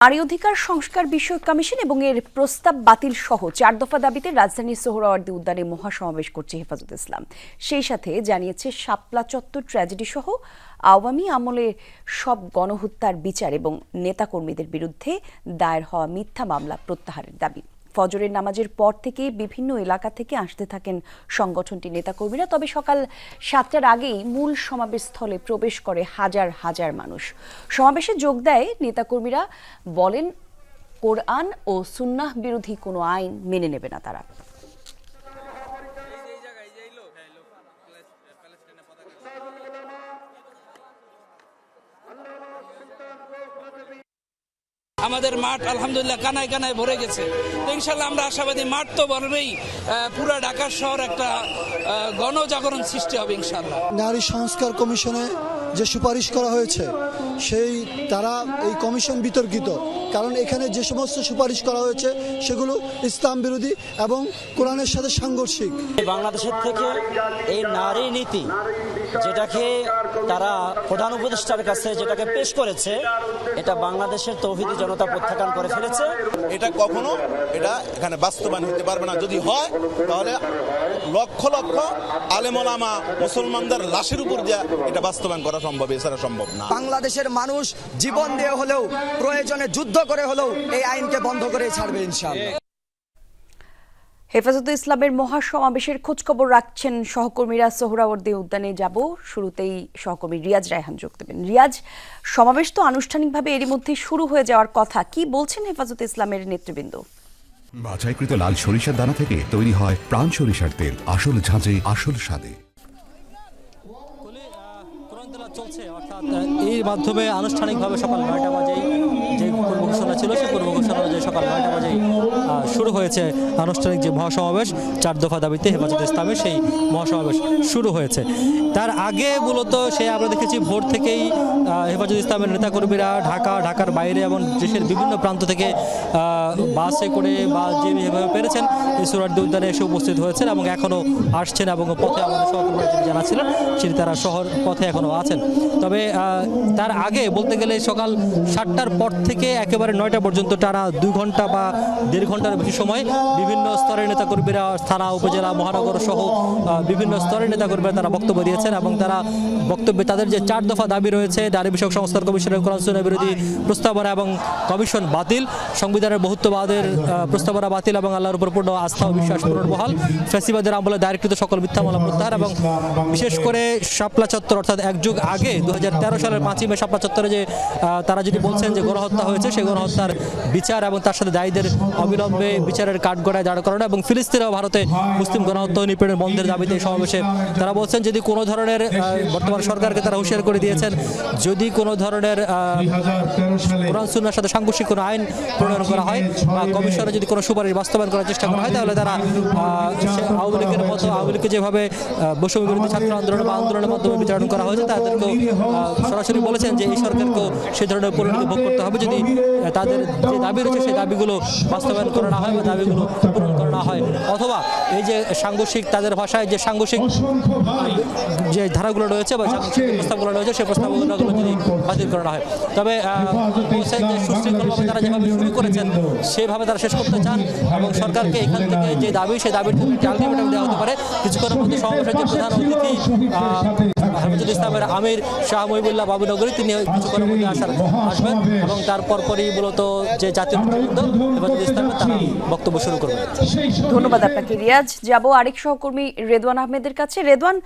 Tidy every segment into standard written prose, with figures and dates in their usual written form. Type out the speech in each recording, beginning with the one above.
নারী অধিকার সংস্কার বিষয়ক কমিশন এবং এর প্রস্তাব বাতিল সহ 4 দফা দাবিতে রাজধানীর সোহরাওয়ার্দী উদ্যানে মহাসমাবেশ করছে হেফাজত ইসলাম। সেই সাথে জানিয়েছে শাপলা চত্বর ট্র্যাজেডি সহ আওয়ামী আমলের সব গণহত্যার বিচার এবং নেতাকর্মীদের বিরুদ্ধে দায়ের হওয়া মিথ্যা মামলা প্রত্যাহারের দাবি। ফজরের নামাজের পর থেকে বিভিন্ন এলাকা থেকে আসতে থাকেন সংগঠনটির নেতাকর্মীরা। তবে সকাল 7টার আগেই মূল সমাবেশস্থলে প্রবেশ করে হাজার হাজার মানুষ। সমাবেশে যোগ দেয় নেতাকর্মীরা বলেন, কোরআন ও সুন্নাহ বিরোধী কোনো আইন মেনে নেবে না তারা। আমাদের মাঠ আলহামদুলিল্লাহ কানায় কানায় ভরে গেছে। তো ইনশাল্লাহ আমরা আশাবাদী, মাঠ তো বলবেই, পুরো ঢাকা শহর একটা গণজাগরণ সৃষ্টি হবে ইনশাল্লাহ। নারী সংস্কার কমিশনে যে সুপারিশ করা হয়েছে তারা এই কমিশন বিতর্কিত, কারণ এখানে যে সমস্ত সুপারিশ করা হয়েছে সেগুলো ইসলাম বিরোধী এবং কোরআনের সাথে সাংঘর্ষিক। বাংলাদেশের থেকে এই নারী নীতি যেটাকে তারা প্রধান উপদেষ্টার কাছে যেটাকে পেশ করেছে, এটা বাংলাদেশের তৌহিদি জনতা প্রত্যাখ্যান করে ফেলেছে। এটা কখনো এখানে বাস্তবায়ন হতে পারবে না। যদি হয় তাহলে লক্ষ লক্ষ আলেম ওলামা মুসলমানদের লাশের উপর দিয়ে এটা বাস্তবায়ন করা সম্ভব, এছাড়া সম্ভব না। বাংলাদেশের মানুষ জীবন দিয়ে হলেও, প্রয়োজনে যুদ্ধ করে হলেও এই আইনকে বন্ধ করে ছাড়বে ইনশাআল্লাহ। হেফাজতে ইসলামের মহাসমাবেশের খোঁজখবর রাখছেন সহকর্মীরা। সোহরাওয়ার্দী উদ্যানে যাব, শুরুতেই সহকর্মী রিয়াজ রায়হান যোগ দেবেন। রিয়াজ, সমাবেশ তো আনুষ্ঠানিকভাবে এরই মধ্যে শুরু হয়ে যাওয়ার কথা, কি বলছেন হেফাজতে ইসলামের নেতৃবৃন্দ? বাছাইকৃত লাল সরিষার দানা থেকে তৈরি হয় প্রাণ সরিষার তেল, আসল ঝাঁঝে আসল স্বাদে। চলছে, অর্থাৎ এর মাধ্যমে আনুষ্ঠানিকভাবে সকাল 9টা বাজেই যে পূর্ব ঘোষণা ছিল, সেই পূর্ব ঘোষণা অনুযায়ী সকাল 9টা বাজেই শুরু হয়েছে আনুষ্ঠানিক যে মহাসমাবেশ। 4 দফা দাবিতে হেফাজতে ইসলামের সেই মহাসমাবেশ শুরু হয়েছে। তার আগে মূলত আমরা দেখেছি ভোর থেকেই হেফাজতে ইসলামের নেতাকর্মীরা ঢাকার বাইরে এবং দেশের বিভিন্ন প্রান্ত থেকে বাসে করে বা যেভাবে পেরেছেন এই সোহরাওয়ার্দী উদ্যানে এসে উপস্থিত হয়েছেন এবং এখনও আসছেন এবং পথে আমাদের সহকর্মীরা যিনি জানাচ্ছিলেন সেটি তারা শহর পথে এখনও আছেন। তবে তার আগে বলতে গেলে সকাল 7টার পর থেকে একেবারে 9টা পর্যন্ত টানা 2 ঘন্টা বা 1.5 ঘন্টার বেশি সময় বিভিন্ন স্তরের নেতাকর্মীরা থানা, উপজেলা, মহানগর সহ বিভিন্ন স্তরের নেতাকর্মীরা তারা বক্তব্য দিয়েছেন এবং তারা বক্তব্যে তাদের যে 4 দফা দাবি রয়েছে, নারী বিষয়ক সংস্কার কমিশনের কোরআন সুন্নাহ বিরোধী প্রস্তাবনা এবং কমিশন বাতিল, সংবিধানের বহুত্ববাদের প্রস্তাবনা বাতিল এবং আল্লাহর উপর পূর্ণ আস্থা ও বিশ্বাস পুনর্বহাল, ফ্যাসিবাদের আমলে দায়েরকৃত সকল মিথ্যা মামলা প্রত্যাহার এবং বিশেষ করে শাপলা চত্বর, অর্থাৎ এক যুগ আগে 2013 সালের 5ই মে শাপলা চত্বরে যে তারা যদি বলছেন যে গণহত্যা হয়েছে, সেই গণহত্যার বিচার এবং তার সাথে দায়ীদের অবিলম্বে বিচারের কাঠগড়ায় দাঁড় করানো এবং ফিলিস্তিন ও ভারতে মুসলিম গণহত্যা নিপীড়নের বন্ধের দাবিতে এই সমাবেশে তারা বলছেন যদি কোনো ধরনের, বর্তমান সরকারকে তারা হুঁশিয়ার করে দিয়েছেন, যদি কোনো ধরনের কোরআন সুন্নাহর সাথে সাংঘর্ষিক কোনো আইন প্রণয়ন করা হয় বা কমিশনে যদি কোনো সুপারিশ বাস্তবায়ন করার চেষ্টা করা হয়, তাহলে তারা আওয়ামী লীগের মতো, আওয়ামী লীগকে যেভাবে বৈষম্য বিরোধী ছাত্র আন্দোলন বা আন্দোলনের মাধ্যমে বিচারণ করা হয়েছে, তাদেরকেও সরাসরি বলেছেন যে এই সরকারকেও সেই ধরনের পরিণতি ভোগ করতে হবে যদি তাদের যে দাবি রয়েছে সেই দাবিগুলো বাস্তবায়ন করা না হয় বা দাবিগুলো পূরণ করা না হয়, অথবা এই যে সাংঘর্ষিক, তাদের ভাষায় যে সাংঘর্ষিক যে ধারাগুলো রয়েছে বা সাংঘর্ষিক প্রস্তাবগুলো রয়েছে সেই প্রস্তাবগুলো যদি বাতিল করা না হয়। তবে সুশৃঙ্খলভাবে তারা যেভাবে শুরু করেছেন সেভাবে তারা শেষ করতে চান এবং সরকারকে এখান থেকে যে দাবি, সেই দাবির আলটিমেটাম দেওয়া হতে পারে। কিছুক্ষণের মধ্যে সমাবেশের যে প্রধান অতিথি হেফাজতে ইসলামের আমির শাহ মহিবুল্লাহ বাবুনগরী, তিনি কিছুক্ষণের মধ্যে আসবেন এবং তারপর পরই মূলত যে জাতীয় হেফাজতে ইসলামের তারা বক্তব্য শুরু করবেন। ধন্যবাদ আপনাকে রিয়াজ। যাব আরেক সহকর্মী রেদওয়ান আহমেদের কাছে। রেদওয়ান,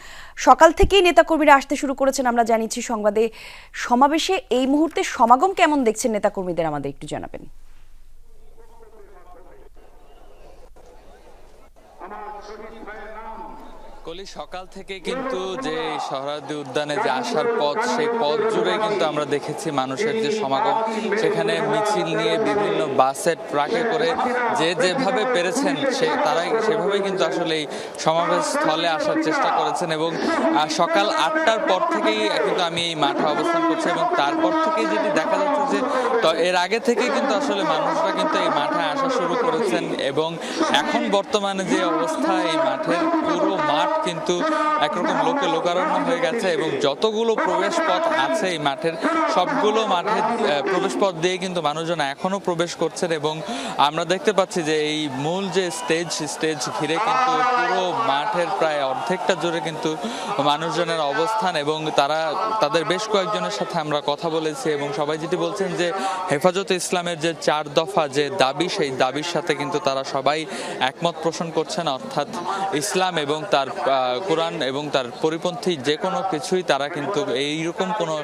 সকাল থেকেই নেতাকর্মীরা আসতে শুরু করেছেন, আমরা জানিয়েছি সংবাদে। সমাবেশে এই মুহূর্তে সমাগম কেমন দেখছেন নেতাকর্মীদের, আমাদের একটু জানাবেন। সকাল থেকে কিন্তু যে সোহরাওয়ার্দী উদ্যানে যে আসার পথ, সেই পথ জুড়ে কিন্তু আমরা দেখেছি মানুষের যে সমাগম। সেখানে মিছিল নিয়ে বিভিন্ন বাসে, ট্রাকে করে যে যেভাবে পেরেছেন তারাই সেভাবেই কিন্তু আসলে এই সমাবেশ স্থলে আসার চেষ্টা করেছেন এবং সকাল 8টার পর থেকেই কিন্তু আমি এই মাঠে অবস্থান করছি এবং তারপর থেকেই যেটি দেখা যাচ্ছে যে তো এর আগে থেকে কিন্তু আসলে মানুষরা কিন্তু এই মাঠে আসা শুরু করেছেন এবং এখন বর্তমানে যে অবস্থা এই মাঠের পুরো মাঠ কিন্তু একরকম লোকে লোকারণ্য হয়ে গেছে এবং যতগুলো প্রবেশ পথ আছে এই মাঠের সবগুলো মাঠের প্রবেশ পথ দিয়ে কিন্তু মানুষজন এখনো প্রবেশ করছেন এবং আমরা দেখতে পাচ্ছি যে এই মূল যে স্টেজ ঘিরে কিন্তু পুরো মাঠের প্রায় অর্ধেকটা জুড়ে কিন্তু মানুষজনের অবস্থান এবং তাদের বেশ কয়েকজনের সাথে আমরা কথা বলেছি এবং সবাই যেটি বলছেন যে হেফাজতে ইসলামের যে 4 দফা যে দাবি সেই দাবির সাথে কিন্তু তারা সবাই একমত পোষণ করছেন, অর্থাৎ ইসলাম এবং তার কোরআন এবং তার পরিপন্থী যে কোনো কিছুই তারা কিন্তু এইরকম কোনো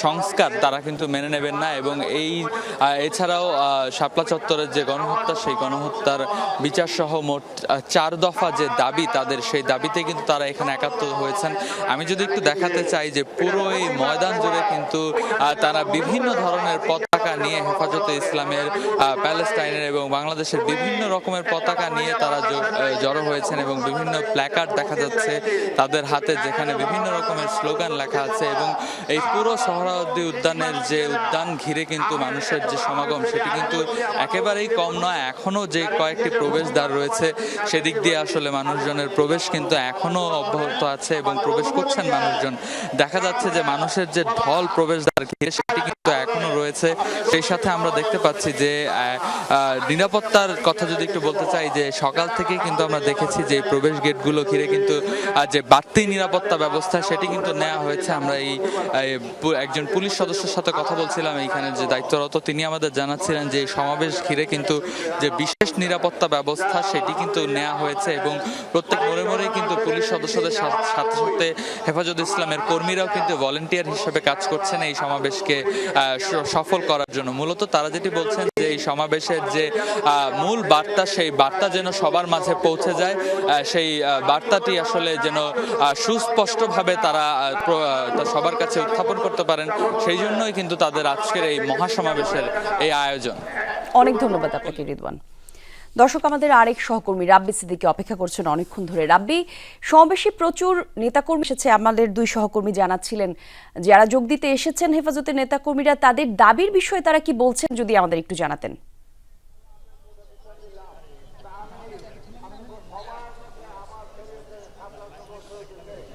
সংস্কার তারা কিন্তু মেনে নেবেন না এবং এছাড়াও শাপলা চত্বরের যে গণহত্যা সেই গণহত্যার বিচার সহ মোট 4 দফা যে দাবি তাদের সেই দাবিতে কিন্তু তারা এখানে একাত্ম হয়েছেন। আমি যদি একটু দেখাতে চাই যে পুরো এই ময়দান জুড়ে কিন্তু তারা বিভিন্ন ধরনের পতাকা নিয়ে হেফাজতে ইসলামের, প্যালেস্টাইনের এবং বাংলাদেশের বিভিন্ন রকমের পতাকা নিয়ে তারা জড়ো হয়েছেন এবং বিভিন্ন প্ল্যাকার্ড দেখা যাচ্ছে তাদের হাতে যেখানে বিভিন্ন রকমের স্লোগান লেখা আছে এবং এই পুরো সোহরাওয়ার্দী উদ্যানের যে উদ্যান ঘিরে কিন্তু মানুষের যে সমাগম সেটি কিন্তু একেবারেই কম নয়। এখনো যে কয়েকটি প্রবেশদ্বার রয়েছে সেদিক দিয়ে আসলে মানুষজনের প্রবেশ কিন্তু এখনো অব্যাহত আছে এবং প্রবেশ করছেন মানুষজন। দেখা যাচ্ছে যে মানুষের যে ঢল প্রবেশদ্বার ঘিরে সেটি কিন্তু এখনো রয়েছে। সেই সাথে আমরা দেখতে পাচ্ছি যে নিরাপত্তার কথা যদি একটু বলতে চাই যে সকাল থেকে কিন্তু আমরা দেখেছি যে এই প্রবেশ গেটগুলো ঘিরে কিন্তু যে বাড়তি নিরাপত্তা ব্যবস্থা সেটি কিন্তু নেওয়া হয়েছে। আমরা এই একজন পুলিশ সদস্যের সাথে কথা বলছিলাম এইখানে যে দায়িত্বরত, তিনি আমাদের জানাচ্ছিলেন যে এই সমাবেশ ঘিরে কিন্তু যে বিশেষ নিরাপত্তা ব্যবস্থা সেটি কিন্তু নেওয়া হয়েছে এবং প্রত্যেক মোড়ে কিন্তু পুলিশ সদস্যদের সাথে সাথে হেফাজত ইসলামের কর্মীরাও কিন্তু ভলেন্টিয়ার হিসেবে কাজ করছেন এই সমাবেশকে সফল করার জন্য। মূলত তারা যেটি বলছেন যে এই সমাবেশের যে মূল বার্তা সেই বার্তা যেন সবার মাঝে পৌঁছে যায়, সেই বার্তাটি আসলে যেন সুস্পষ্টভাবে তারা সবার কাছে উত্থাপন করতে পারেন, সেই জন্যই কিন্তু তাদের আজকের এই মহাসমাবেশের এই আয়োজন। অনেক ধন্যবাদ আপনাকে রিদওয়ান। দর্শক, আমাদের আরেক সহকর্মী রাব্বি সিদ্দিকী অপেক্ষা করছেন অনেকক্ষণ ধরে। রাব্বি, সমাবেশে প্রচুর নেতাকর্মী এসেছে, আমাদের 2 সহকর্মী জানাচ্ছিলেন যারা যোগ দিতে এসেছেন হেফাজতের নেতাকর্মীরা তাদের দাবির বিষয়ে তারা কি বলছেন যদি আমাদের একটু জানাতেন।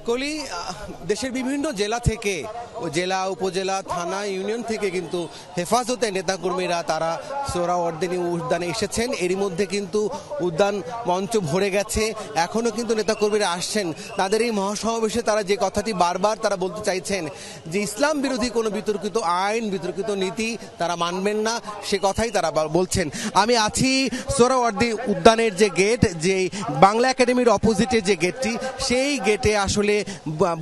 কলি, দেশের বিভিন্ন জেলা থেকে, জেলা, উপজেলা, থানা, ইউনিয়ন থেকে কিন্তু হেফাজতের নেতাকর্মীরা তারা সোহরাওয়ার্দী উদ্যানে এসেছেন। এরই মধ্যে কিন্তু উদ্যান মঞ্চ ভরে গেছে, এখনও কিন্তু নেতাকর্মীরা আসছেন। তাদের এই মহাসমাবেশে তারা যে কথাটি বারবার তারা বলতে চাইছেন যে ইসলাম বিরোধী কোনো বিতর্কিত আইন, বিতর্কিত নীতি তারা মানবেন না, সে কথাই তারা বলছেন। আমি আছি সোহরাওয়ার্দী উদ্যানের যে গেট, যে বাংলা একাডেমির অপোজিটে যে গেটটি, সেই গেটে আসলে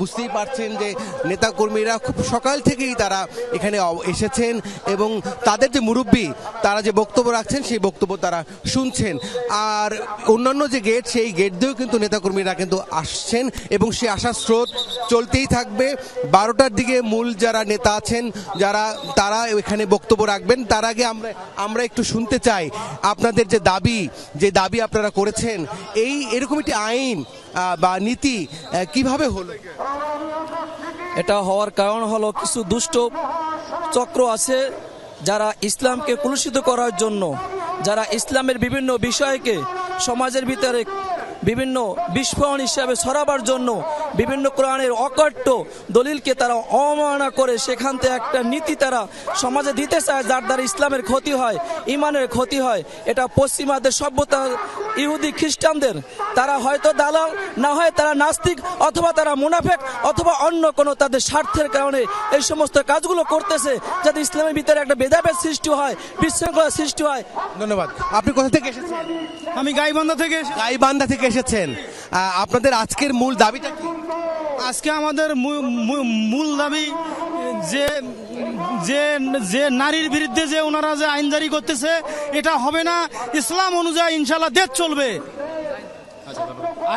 বুঝতেই পারছেন যে নেতাকর্মীরা খুব সকাল থেকেই তারা এখানে এসেছেন এবং তাদের যে মুরব্বী তারা যে বক্তব্য রাখছেন সেই বক্তব্য তারা শুনছেন। আর অন্যান্য যে গেট, সেই গেট দিয়েও কিন্তু নেতাকর্মীরা কিন্তু আসছেন এবং সে আসার স্রোত চলতেই থাকবে। 12টার দিকে মূল যারা নেতা আছেন তারা এখানে বক্তব্য রাখবেন। তার আগে আমরা একটু শুনতে চাই আপনাদের যে দাবি আপনারা করেছেন, এরকম একটি আইন বা নীতি কিভাবে হলো? এটা হওয়ার কারণ হলো কিছু দুষ্ট চক্র আছে যারা ইসলামকে কলুষিত করার জন্য, যারা ইসলামের বিভিন্ন বিষয়কে সমাজের ভিতরে বিভিন্ন বিস্ফোরণ হিসাবে ছড়াবার জন্য বিভিন্ন কোরআনের অকট্য দলিলকে তারা অবমাননা করে সেখান থেকে একটা নীতি তারা সমাজে দিতে চায়, যার দ্বারা ইসলামের ক্ষতি হয়, ইমানের ক্ষতি হয়। এটা পশ্চিমাদের সভ্যতা, ইহুদি খ্রিস্টানদের, তারা হয়তো দালাল, না হয় তারা নাস্তিক, অথবা তারা মুনাফেক, অথবা অন্য কোনো তাদের স্বার্থের কারণে এই সমস্ত কাজগুলো করতেছে, যাতে ইসলামের ভিতরে একটা ভেদাভেদ সৃষ্টি হয়, বিশৃঙ্খলা সৃষ্টি হয়। ধন্যবাদ। আপনি কোথা থেকে এসেছেন? আমি গাইবান্ধা থেকে এসেছেন। আপনাদের আজকের মূল দাবিটা কি? আজকে আমাদের মূল দাবি যে নারীর বিরুদ্ধে যে ওনারা যে আইন জারি করতেছে এটা হবে না। ইসলাম অনুযায়ী ইনশাআল্লাহ দেশ চলবে।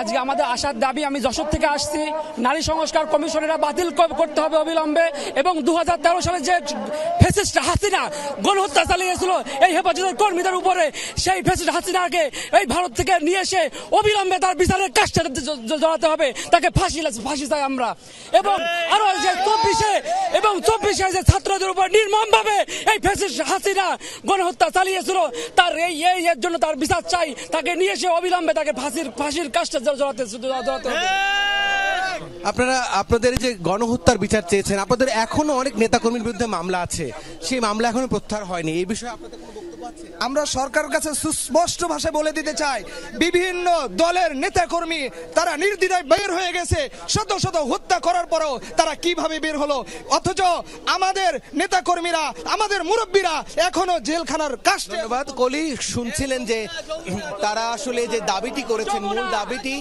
আজকে আমাদের আশার দাবি, আমি যশোর থেকে আসছি, নারী সংস্কার কমিশনেরা বাতিল করতে হবে অবিলম্বে, এবং 2013 সালে যে ফ্যাসিস্ট হাসিনা গণহত্যা চালিয়েছিল এই হেফাজতের কর্মীদের উপরে, সেই ফ্যাসিস্ট হাসিনাকে এই ভারত থেকে নিয়ে এসে অবিলম্বে তার বিচারের কাজটা জড়াতে হবে, তাকে ফাঁসি চাই আমরা। এবং আরো যে 24-এ যে ছাত্রদের উপর নির্মমভাবে এই ফ্যাসিস্ট হাসিনা গণহত্যা চালিয়েছিল, তার এর জন্য তার বিচার চাই, তাকে নিয়ে এসে অবিলম্বে তাকে ফাঁসির কাজটা জড়াতে হবে। আপনারা আপনাদের যে গণহত্যার বিচার চেয়েছেন, আপনাদের এখনো অনেক নেতাকর্মীর বিরুদ্ধে মামলা আছে, সেই মামলা এখনো প্রত্যাহার হয়নি, এই বিষয়ে আপনাদের কোনো বক্তব্য আছে? আমরা সরকারের কাছে সুস্পষ্ট ভাষায় বলে দিতে চাই, বিভিন্ন দলের নেতাকর্মী তারা নির্দ্বিধায় বের হয়ে গেছে, শত শত হত্যা করার পরেও তারা কিভাবে বের হলো, অথচ আমাদের নেতাকর্মীরা, আমাদের মুরব্বীরা এখনো জেলখানার কাছে। ধন্যবাদ। কলি, শুনছিলেন যে তারা আসলে যে দাবিটি করেছেন, মূল দাবিটি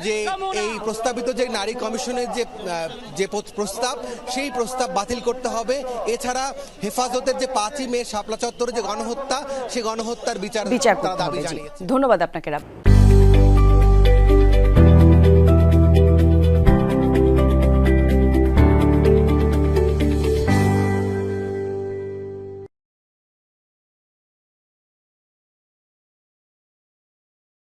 যে এই প্রস্তাবিত যে নারী কমিশনের যে প্রস্তাব, সেই প্রস্তাব বাতিল করতে হবে। এছাড়া হেফাজতের যে 5ই মে শাপলা চত্বরে যে গণহত্যা, সেই গণহত্যার বিচার করতে তারা দাবি হবে। জি, জানিয়েছে। ধন্যবাদ আপনাকে।